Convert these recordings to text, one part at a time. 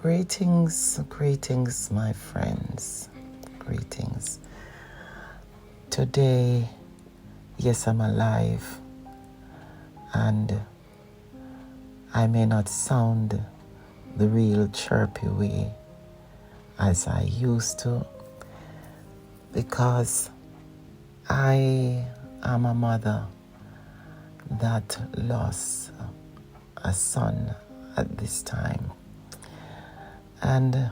Greetings, my friends. Greetings. Today, yes, I'm alive, and I may not sound the real chirpy way as I used to, because I am a mother that lost a son at this time. And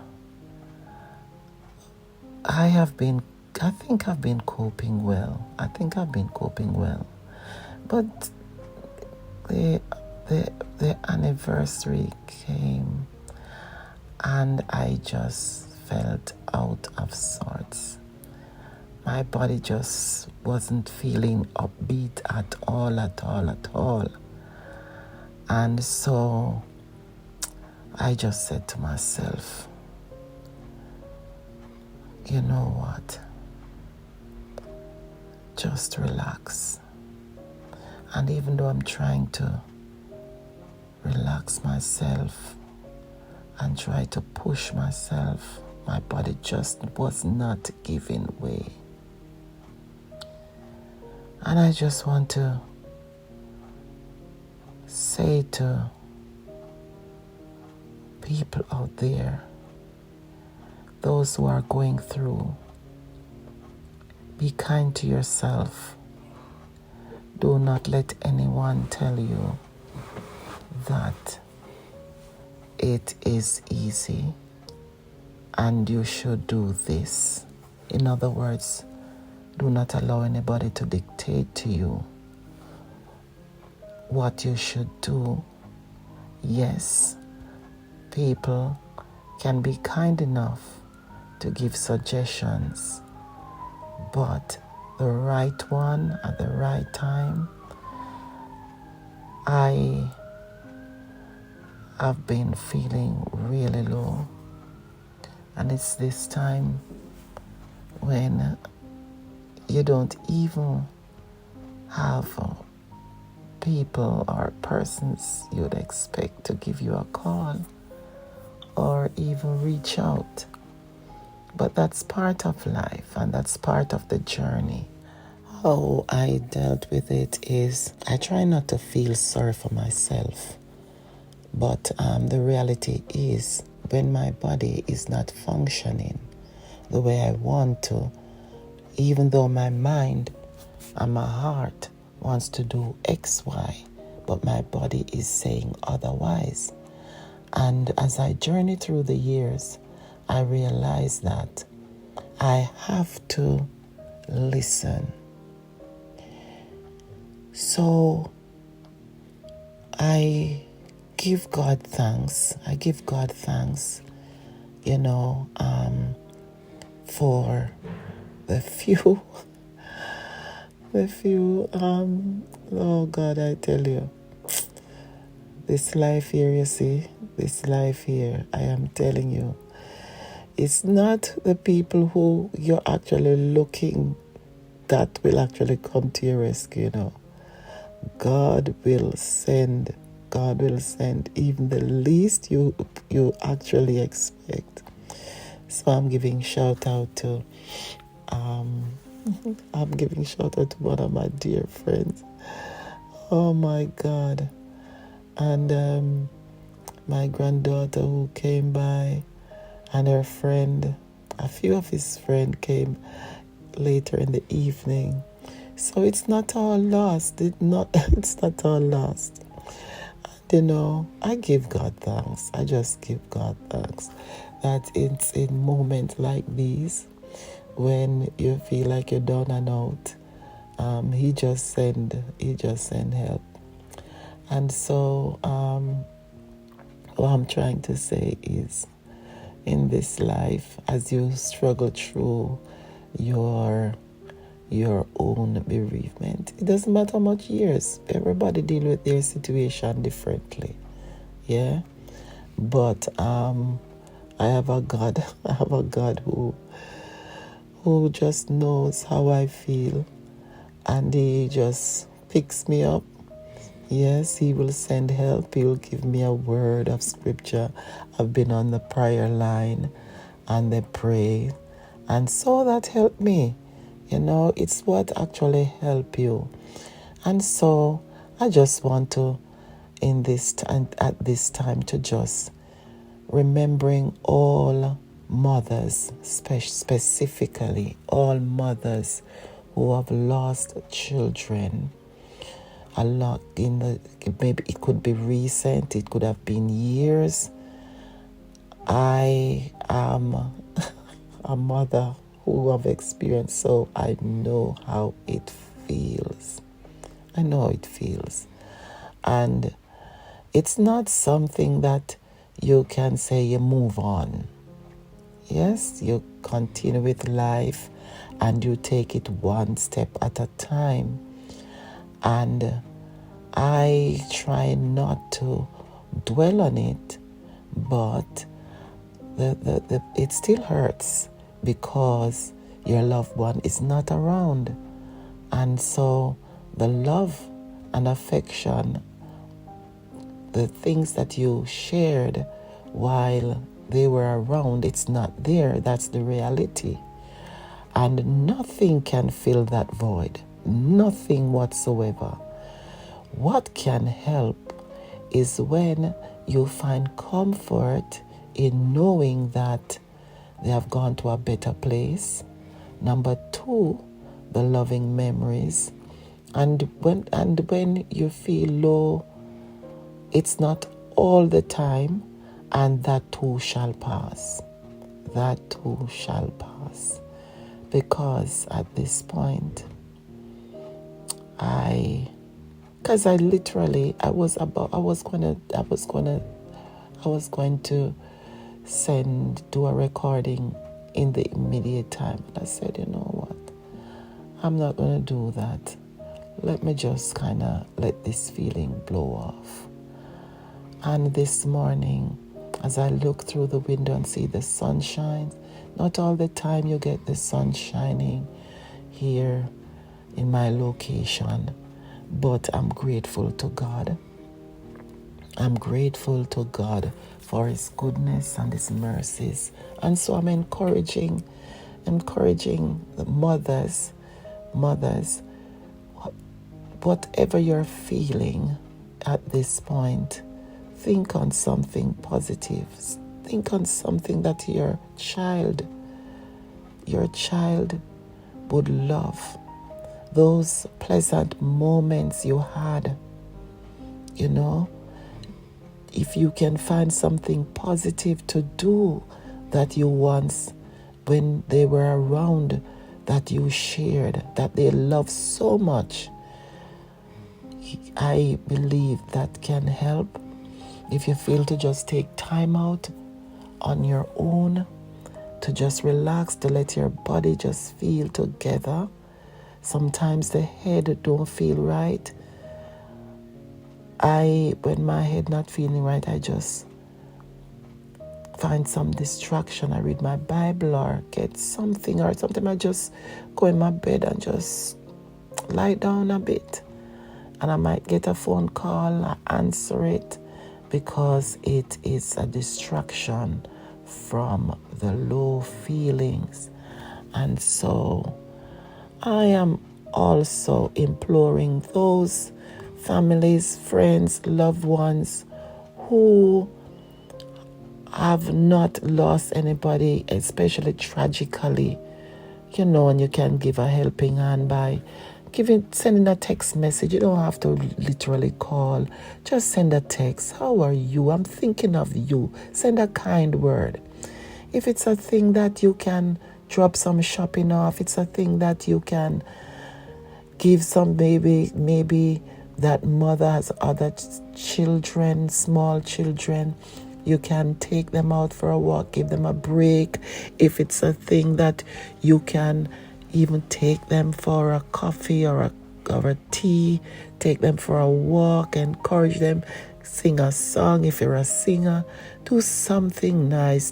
I think I've been coping well. But the anniversary came and I just felt out of sorts. My body just wasn't feeling upbeat at all. And so I just said to myself, you know what? Just relax. And even though I'm trying to relax myself and try to push myself, my body just was not giving way. And I just want to say to people out there, those who are going through, be kind to yourself. Do not let anyone tell you that it is easy and you should do this. In other words, do not allow anybody to dictate to you what you should do. Yes, people can be kind enough to give suggestions, but the right one at the right time. I have been feeling really low, and it's this time when you don't even have people or persons you'd expect to give you a call or even reach out. But that's part of life, and that's part of the journey. How I dealt with it is I try not to feel sorry for myself. But the reality is, when my body is not functioning the way I want to, even though my mind and my heart wants to do X, Y, but my body is saying otherwise. And as I journey through the years, I realize that I have to listen. So I give God thanks. For the few, oh God, I tell you, this life here, I am telling you, it's not the people who you're actually looking that will actually come to your rescue, God will send even the least you actually expect. So I'm giving shout out to one of my dear friends. Oh my God. And my granddaughter who came by, and her friend, a few of his friends came later in the evening. So it's not all lost. It's not all lost. And, I give God thanks. I just give God thanks that it's in moments like these when you feel like you're down and out. He just send help. And so what I'm trying to say is, in this life, as you struggle through your own bereavement, it doesn't matter how much years. Everybody deal with their situation differently. Yeah. But I have a God who just knows how I feel, and he just picks me up Yes, He will send help. He will give me a word of scripture. I've been on the prayer line and they pray. And so that helped me. It's what actually help you. And so I just want to, at this time, to just remembering all mothers, specifically all mothers who have lost children. A lot maybe it could be recent, it could have been years. I am a mother who have experienced, so I know how it feels. I know how it feels. And it's not something that you can say you move on. Yes, you continue with life and you take it one step at a time. And I try not to dwell on it, but it still hurts because your loved one is not around. And so the love and affection, the things that you shared while they were around, it's not there. That's the reality. And nothing can fill that void. Nothing whatsoever. What can help is when you find comfort in knowing that they have gone to a better place. Number 2, the loving memories. And when you feel low, it's not all the time, and that too shall pass. That too shall pass. Because at this point, I was going to do a recording in the immediate time. And I said, you know what? I'm not going to do that. Let me just kind of let this feeling blow off. And this morning, as I look through the window and see the sunshine, not all the time you get the sun shining here in my location, but I'm grateful to God. I'm grateful to God for His goodness and His mercies. And so I'm encouraging the mothers, whatever you're feeling at this point, think on something positive. Think on something that your child would love. Those pleasant moments you had, if you can find something positive to do that you once, when they were around, that you shared, that they love so much, I believe that can help. If you feel to just take time out on your own, to just relax, to let your body just feel together. Sometimes the head don't feel right. When my head not feeling right, I just find some distraction. I read my Bible or get something, or sometimes I just go in my bed and just lie down a bit. And I might get a phone call, I answer it, because it is a distraction from the low feelings. And so I am also imploring those families, friends, loved ones who have not lost anybody, especially tragically, and you can give a helping hand by sending a text message. You don't have to literally call. Just send a text. How are you? I'm thinking of you. Send a kind word. If it's a thing that you can drop some shopping off, it's a thing that you can give some maybe that mother has other children, small children. You can take them out for a walk, give them a break. If it's a thing that you can even take them for a coffee or a tea, take them for a walk, encourage them, sing a song if you're a singer, do something nice.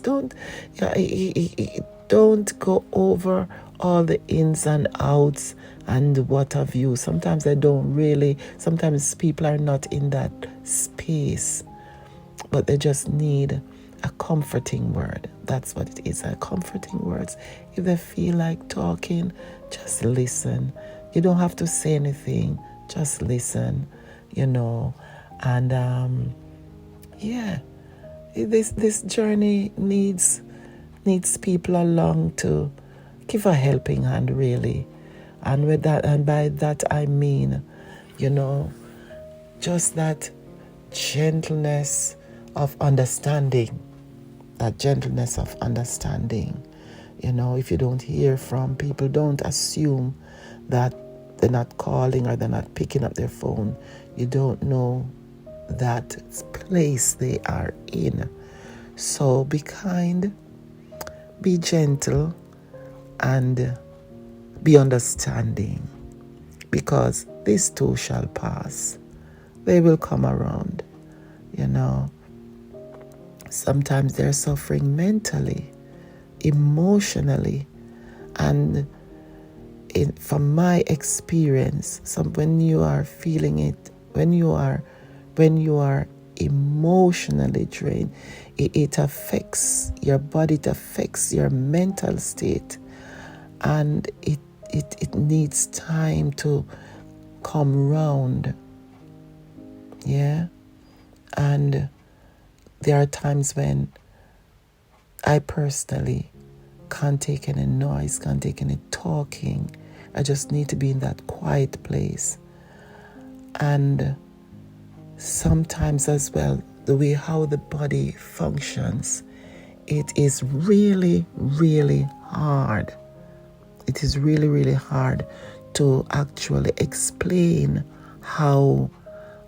Don't go over all the ins and outs and what have you. Sometimes sometimes people are not in that space, but they just need a comforting word. That's what it is, a comforting words. If they feel like talking, just listen. You don't have to say anything, just listen, and this journey needs people along to give a helping hand, really. And with that, and by that I mean, just that gentleness of understanding. That gentleness of understanding. If you don't hear from people, don't assume that they're not calling or they're not picking up their phone. You don't know that place they are in. So be kind, be gentle, and be understanding, because this too shall pass. They will come around. Sometimes they're suffering mentally, emotionally, and from my experience, when you are feeling it, when you are emotionally drained, it affects your body, it affects your mental state, and it needs time to come round. And there are times when I personally can't take any noise, can't take any talking. I just need to be in that quiet place. And sometimes as well, the way how the body functions, it is really, really hard. It is really, really hard to actually explain how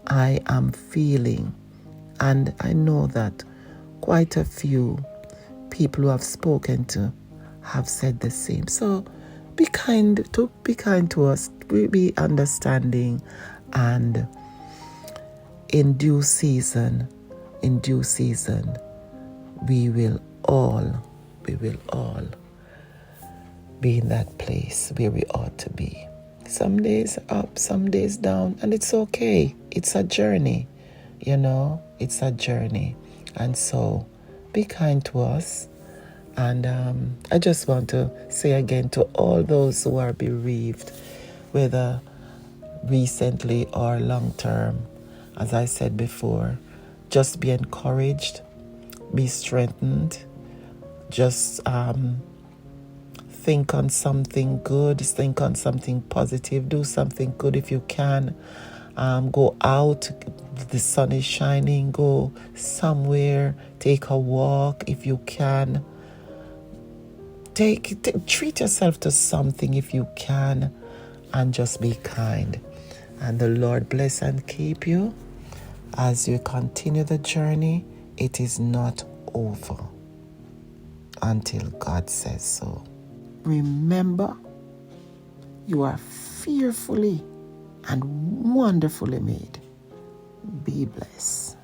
I am feeling. And I know that quite a few people who I've spoken to have said the same. So be kind to us, be understanding, and in due season, we will all be in that place where we ought to be. Some days up, some days down, and it's okay. It's a journey, it's a journey. And so be kind to us. And I just want to say again to all those who are bereaved, whether recently or long term, as I said before, just be encouraged, be strengthened, just think on something good, think on something positive, do something good if you can. Go out, the sun is shining, go somewhere, take a walk if you can. Treat yourself to something if you can, and just be kind. And the Lord bless and keep you as you continue the journey. It is not over until God says so. Remember, you are fearfully and wonderfully made. Be blessed.